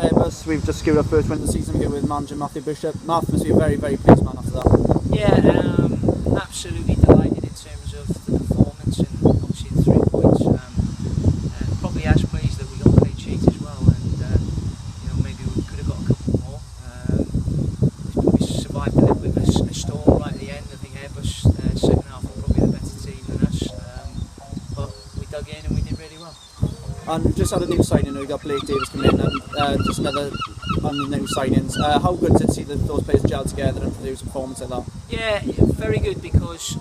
Airbus. We've just secured our first win of the season here with manager Matthew Bishop. Matthew must be a very, very pleased man after that. Yeah, absolutely delighted in terms of the performance and obviously the 3 points. Probably as pleased that we got a clean sheet as well, and maybe we could have got a couple more. We survived a little bit of a storm right at the end. I think Airbus second half were probably the better team than us, but we dug in and we did really well. And we've just had a new signing. We got Blake Davis coming in, and just another on the new signings. How good to see those players gel together and produce a performance like that? Yeah, very good because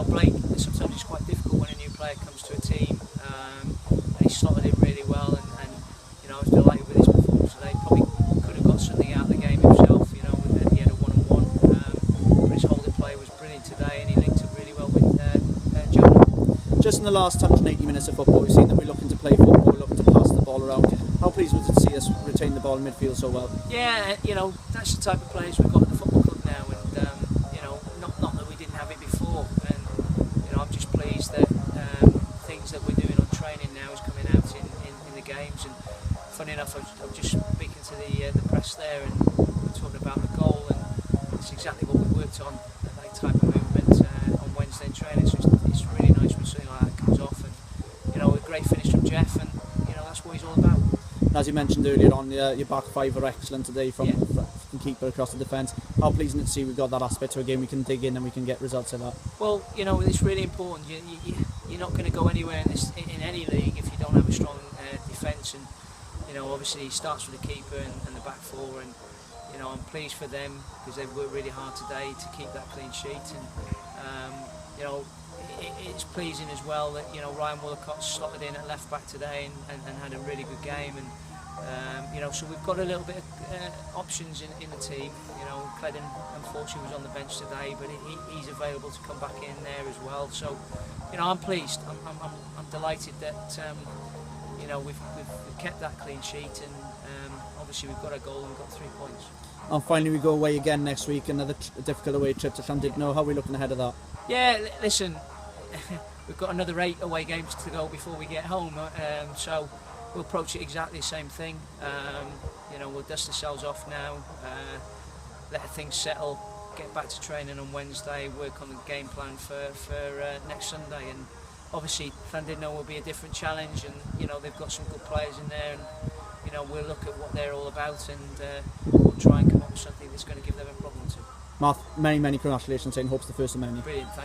Blake, sometimes it's quite difficult when a new player comes to a team, and he slotted in really well, and I was delighted with his performance today. Probably could have got something out of the game himself, he had a one-on-one, but his holding play was brilliant today, and he linked up really well with Jonah. Just in the last 180 minutes of football, we've seen that we're looking to play football, we're looking to pass the ball around. How pleased was it to see us retain the ball in midfield so well? Yeah, that's the type of players we've got at the football club now, and not that we didn't have it before, and I'm just pleased that things that we're doing on training now is coming out in the games. And funny enough, I was just speaking to the press there, and we're talking about the goal, and it's exactly what we worked on, that type of movement on Wednesday in training. So it's really nice when something like that comes off, and a great finish from Jeff, and that's what he's all about. As you mentioned earlier on, your back five were excellent today from keeper across the defence. How pleasing to see we've got that aspect to a game we can dig in and we can get results of that. Well, it's really important. You're not going to go anywhere in any league if you don't have a strong defence, and obviously it starts with the keeper and the back four, and I'm pleased for them because they've worked really hard today to keep that clean sheet, and it's pleasing as well that Ryan Woolacott slotted in at left back today and had a really good game, and so we've got a little bit of options in the team. Cledden unfortunately was on the bench today, but he's available to come back in there as well. So I'm pleased. I'm delighted that we've kept that clean sheet, and obviously we've got a goal and we've got 3 points. And finally we go away again next week, another difficult away trip to Llandudno. How are we looking ahead of that? Yeah, listen, we've got another 8 away games to go before we get home, so we'll approach it exactly the same thing. We'll dust ourselves off now, let things settle, get back to training on Wednesday, work on the game plan for next Sunday, and obviously Llandudno will be a different challenge, and they've got some good players in there, and we'll look at what they're all about, and we'll try and come up with something that's going to give them a problem too. Mark, many congratulations and hopes the first of many. Brilliant, thanks.